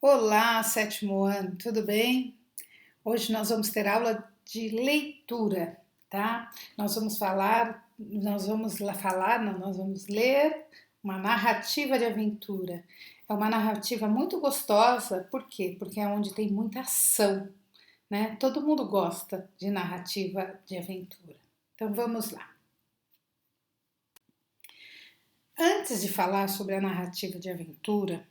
Olá, sétimo ano, tudo bem? Hoje nós vamos ter aula de leitura, tá? Nós vamos ler uma narrativa de aventura. É uma narrativa muito gostosa, por quê? Porque é onde tem muita ação, né? Todo mundo gosta de narrativa de aventura. Então vamos lá. Antes de falar sobre a narrativa de aventura,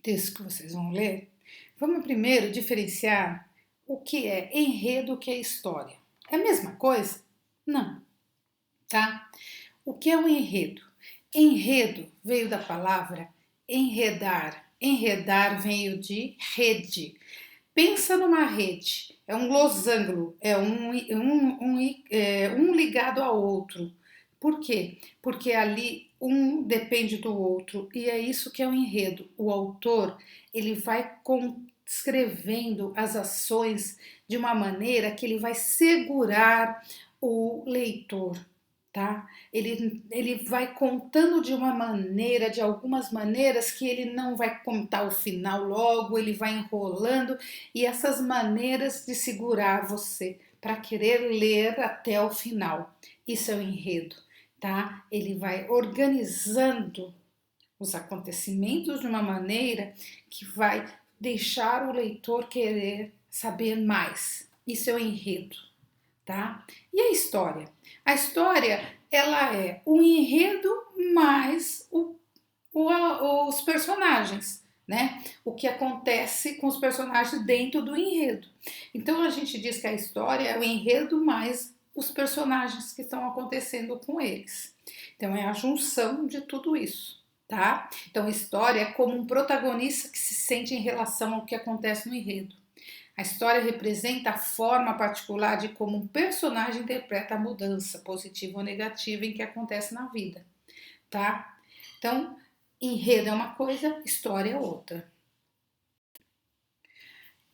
texto que vocês vão ler, vamos primeiro diferenciar o que é enredo e o que é história. É a mesma coisa? Não, tá? O que é um enredo? Enredo veio da palavra enredar. Enredar veio de rede. Pensa numa rede, é um losango, é um ligado ao outro. Por quê? Porque ali um depende do outro e é isso que é o enredo. O autor ele vai escrevendo as ações de uma maneira que ele vai segurar o leitor, tá? Ele vai contando de algumas maneiras que ele não vai contar o final logo, ele vai enrolando e essas maneiras de segurar você para querer ler até o final. Isso é o enredo, tá? Ele vai organizando os acontecimentos de uma maneira que vai deixar o leitor querer saber mais. Isso é o enredo, tá? E a história? A história, ela é o enredo mais os personagens, né? O que acontece com os personagens dentro do enredo. Então a gente diz que a história é o enredo mais os personagens que estão acontecendo com eles. Então é a junção de tudo isso, tá? Então a história é como um protagonista que se sente em relação ao que acontece no enredo. A história representa a forma particular de como um personagem interpreta a mudança, positiva ou negativa, em que acontece na vida, tá? Então, enredo é uma coisa, história é outra.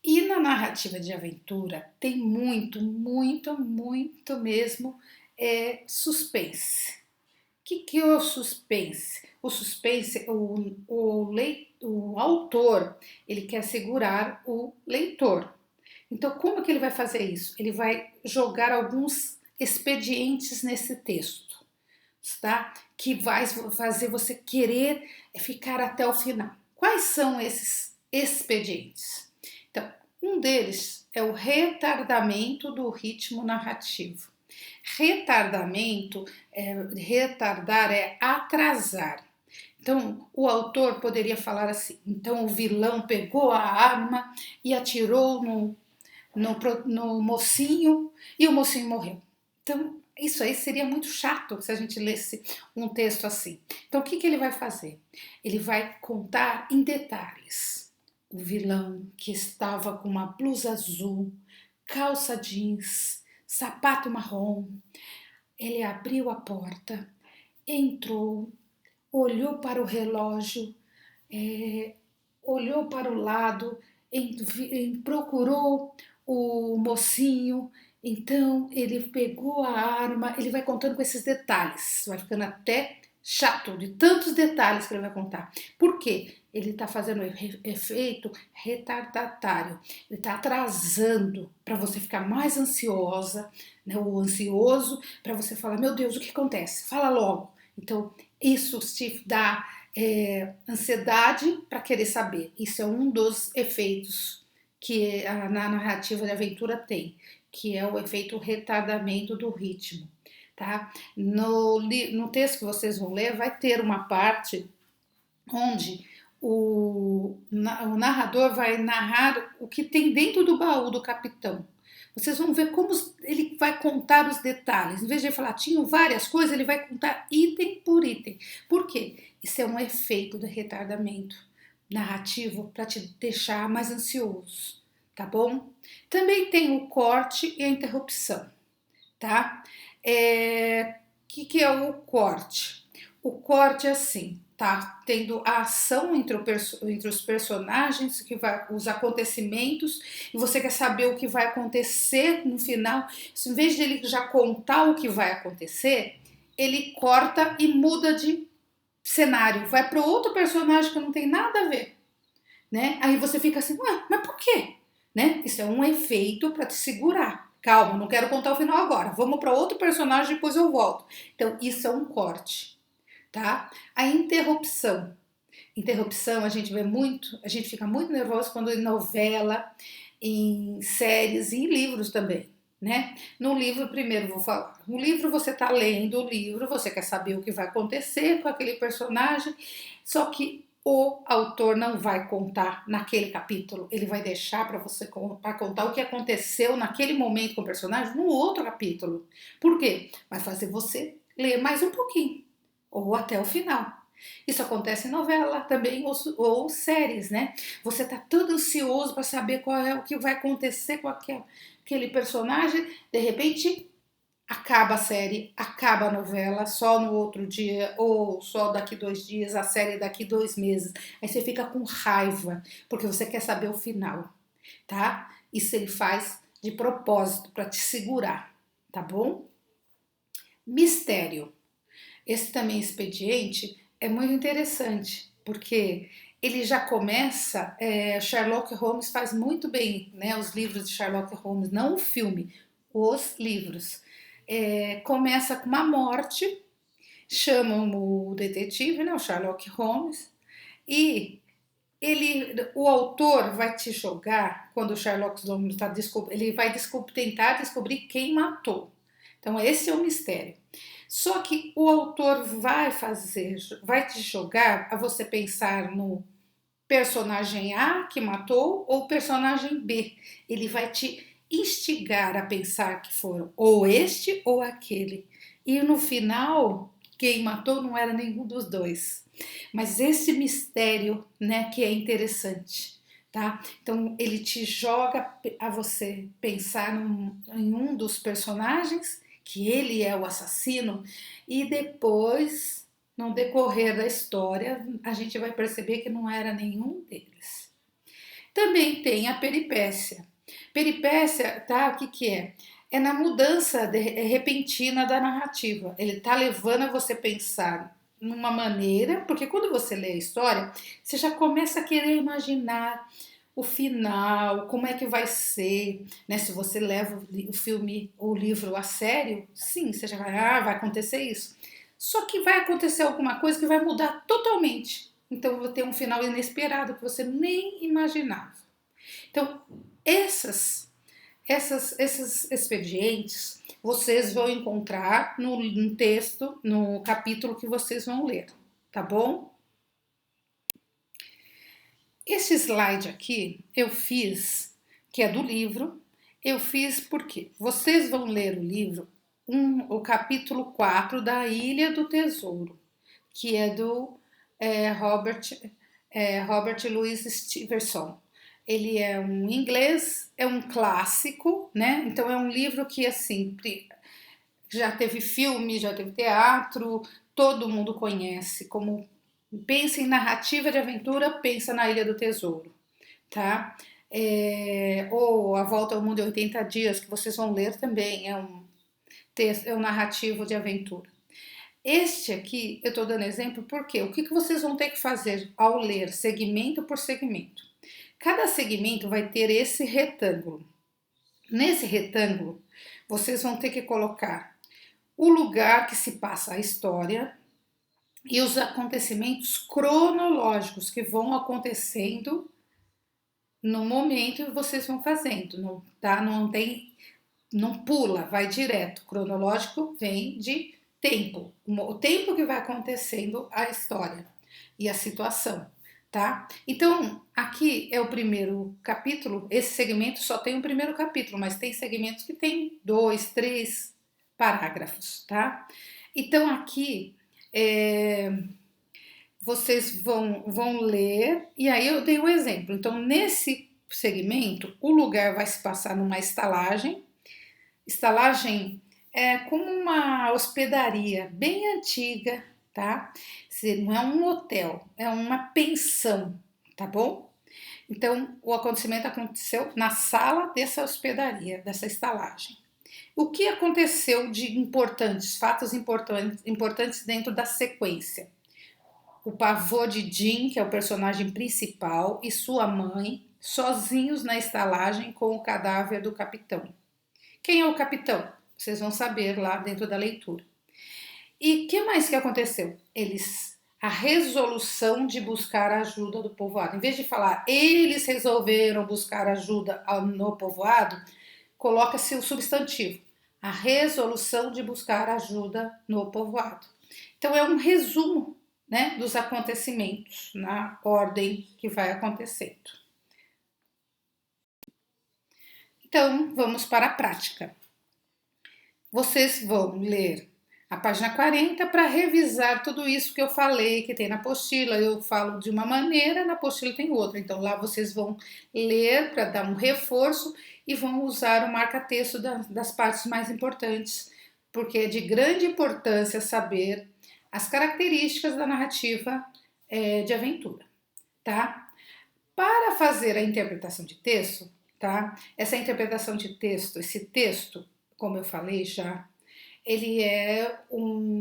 E na narrativa de aventura tem muito mesmo suspense. O que é o suspense? O suspense, o autor, ele quer segurar o leitor. Então, como que ele vai fazer isso? Ele vai jogar alguns expedientes nesse texto, tá? Que vai fazer você querer ficar até o final. Quais são esses expedientes? Então, um deles é o retardamento do ritmo narrativo. Retardar é atrasar. Então, o autor poderia falar assim: então o vilão pegou a arma e atirou no mocinho e o mocinho morreu. Então, isso aí seria muito chato se a gente lesse um texto assim. Então, o que ele vai fazer? Ele vai contar em detalhes. O vilão que estava com uma blusa azul, calça jeans, sapato marrom, ele abriu a porta, entrou, olhou para o relógio, olhou para o lado, procurou o mocinho, então ele pegou a arma, ele vai contando com esses detalhes, vai ficando até chato de tantos detalhes que ele vai contar. Por quê? Ele está fazendo efeito retardatário, ele está atrasando para você ficar mais ansiosa, né, ou ansioso, para você falar, meu Deus, o que acontece? Fala logo. Então, isso te dá ansiedade para querer saber. Isso é um dos efeitos que na narrativa de aventura tem, que é o efeito retardamento do ritmo. Tá? No texto que vocês vão ler, vai ter uma parte onde o narrador vai narrar o que tem dentro do baú do capitão. Vocês vão ver como ele vai contar os detalhes. Em vez de ele falar, tinham várias coisas, ele vai contar item por item. Por quê? Isso é um efeito do retardamento narrativo para te deixar mais ansioso, tá bom? Também tem o corte e a interrupção, tá? Que é o corte? O corte é assim, tá tendo a ação entre os personagens, os acontecimentos, e você quer saber o que vai acontecer no final. Em vez de ele já contar o que vai acontecer, ele corta e muda de cenário, vai para outro personagem que não tem nada a ver. né? Aí você fica assim, mas por quê? Né? Isso é um efeito para te segurar. Calma, não quero contar o final agora. Vamos para outro personagem, depois eu volto. Então, isso é um corte, tá? A interrupção. Interrupção, a gente vê muito, a gente fica muito nervoso quando em novela, em séries e em livros também, né? No livro, primeiro vou falar. No livro você está lendo o livro, você quer saber o que vai acontecer com aquele personagem, só que o autor não vai contar naquele capítulo, ele vai deixar para você para contar o que aconteceu naquele momento com o personagem no outro capítulo. Por quê? Vai fazer você ler mais um pouquinho ou até o final. Isso acontece em novela também ou séries, né? Você tá todo ansioso para saber qual é o que vai acontecer com aquele personagem, de repente acaba a série, acaba a novela, só no outro dia ou só daqui 2 dias, a série daqui 2 meses. Aí você fica com raiva, porque você quer saber o final, tá? Isso ele faz de propósito para te segurar, tá bom? Mistério. Esse também expediente é muito interessante, porque ele já começa, Sherlock Holmes faz muito bem, né, os livros de Sherlock Holmes, não o filme, os livros. Começa com uma morte, chamam o detetive, né, o Sherlock Holmes, e o autor vai te jogar, quando o Sherlock Holmes está ele vai tentar descobrir quem matou. Então esse é o mistério. Só que o autor vai te jogar a você pensar no personagem A que matou ou personagem B. Ele vai te instigar a pensar que foram ou este ou aquele. E no final, quem matou não era nenhum dos dois. Mas esse mistério, né, que é interessante, tá? Então ele te joga a você pensar em um dos personagens, que ele é o assassino, e depois, no decorrer da história, a gente vai perceber que não era nenhum deles. Também tem a peripécia. Peripécia, tá? O que que é? É na mudança repentina da narrativa. Ele tá levando a você pensar numa maneira, porque quando você lê a história, você já começa a querer imaginar o final, como é que vai ser, né? Se você leva o filme ou o livro a sério, sim, você já vai acontecer isso. Só que vai acontecer alguma coisa que vai mudar totalmente. Então, vai ter um final inesperado que você nem imaginava. Então, esses expedientes vocês vão encontrar no texto, no capítulo que vocês vão ler, tá bom? Esse slide aqui eu fiz, que é do livro, eu fiz porque vocês vão ler o livro, o capítulo 4 da Ilha do Tesouro, que é do Robert Louis Stevenson. Ele é um inglês, é um clássico, né? Então é um livro que assim já teve filme, já teve teatro, todo mundo conhece. Como pensa em narrativa de aventura, pensa na Ilha do Tesouro, tá? Ou A Volta ao Mundo em 80 Dias, que vocês vão ler também, é um texto, é um narrativo de aventura. Este aqui, eu estou dando exemplo porque o que vocês vão ter que fazer ao ler segmento por segmento? Cada segmento vai ter esse retângulo. Nesse retângulo, vocês vão ter que colocar o lugar que se passa a história e os acontecimentos cronológicos que vão acontecendo no momento que vocês vão fazendo, não, tá? Não pula, vai direto. Cronológico vem de tempo, o tempo que vai acontecendo a história e a situação, tá? Então, aqui é o primeiro capítulo. Esse segmento só tem um primeiro capítulo, mas tem segmentos que tem 2, 3 parágrafos, tá? Então, aqui vocês vão ler, e aí eu dei um exemplo. Então, nesse segmento, o lugar vai se passar numa estalagem. Estalagem é como uma hospedaria bem antiga, tá? Não é um hotel, é uma pensão, tá bom? Então, o acontecimento aconteceu na sala dessa hospedaria, dessa estalagem. O que aconteceu de importantes, fatos importantes dentro da sequência? o pavô de Jim, que é o personagem principal, e sua mãe, sozinhos na estalagem com o cadáver do capitão. Quem é o capitão? Vocês vão saber lá dentro da leitura. E o que mais que aconteceu? A resolução de buscar a ajuda do povoado. Em vez de falar eles resolveram buscar ajuda no povoado, coloca-se o substantivo. A resolução de buscar ajuda no povoado. Então é um resumo, né, dos acontecimentos na ordem que vai acontecendo. Então vamos para a prática. Vocês vão ler a página 40 para revisar tudo isso que eu falei, que tem na apostila. Eu falo de uma maneira, na apostila tem outra. Então lá vocês vão ler para dar um reforço e vão usar o marca-texto das partes mais importantes, porque é de grande importância saber as características da narrativa de aventura, tá? Para fazer a interpretação de texto, tá? Essa interpretação de texto, esse texto, como eu falei já, ele é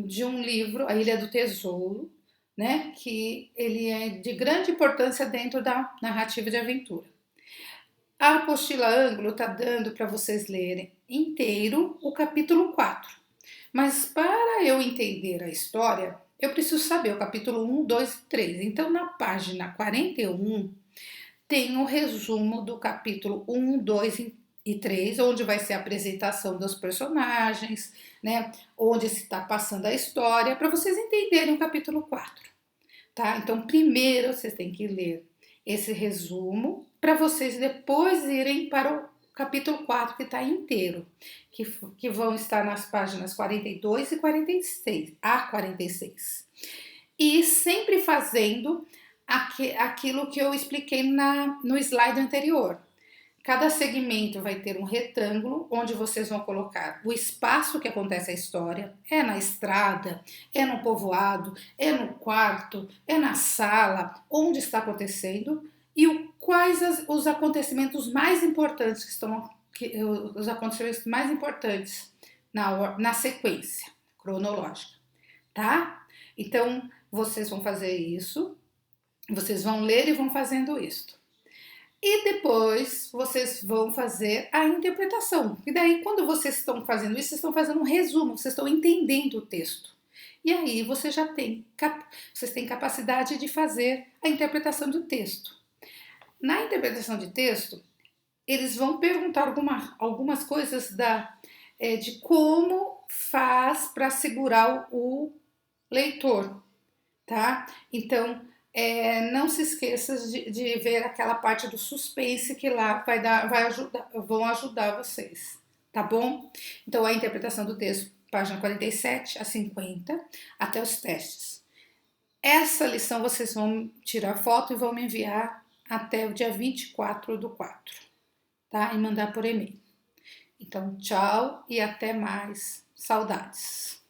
de um livro, A Ilha do Tesouro, né? Que ele é de grande importância dentro da narrativa de aventura. A apostila Ângulo está dando para vocês lerem inteiro o capítulo 4. Mas para eu entender a história, eu preciso saber o capítulo 1, 2 e 3. Então, na página 41, tem o resumo do capítulo 1, 2 e 3, onde vai ser a apresentação dos personagens, né? Onde se está passando a história, para vocês entenderem o capítulo 4, tá? Então, primeiro vocês têm que ler esse resumo, para vocês depois irem para o capítulo 4, que está inteiro, que vão estar nas páginas 42 e 46, a 46. E sempre fazendo aquilo que eu expliquei no slide anterior. Cada segmento vai ter um retângulo onde vocês vão colocar o espaço que acontece a história. É na estrada, é no povoado, é no quarto, é na sala, onde está acontecendo e quais os acontecimentos mais importantes os acontecimentos mais importantes na sequência cronológica, tá? Então, vocês vão fazer isso, vocês vão ler e vão fazendo isso. E depois vocês vão fazer a interpretação. E daí, quando vocês estão fazendo isso, vocês estão fazendo um resumo, vocês estão entendendo o texto. E aí vocês têm capacidade de fazer a interpretação do texto. Na interpretação de texto, eles vão perguntar algumas coisas de como faz para segurar o leitor, tá? Então, não se esqueça de ver aquela parte do suspense que lá vão ajudar vocês, tá bom? Então, a interpretação do texto, página 47 a 50, até os testes. Essa lição vocês vão tirar foto e vão me enviar até o dia 24/4, tá? E mandar por e-mail. Então, tchau e até mais. Saudades!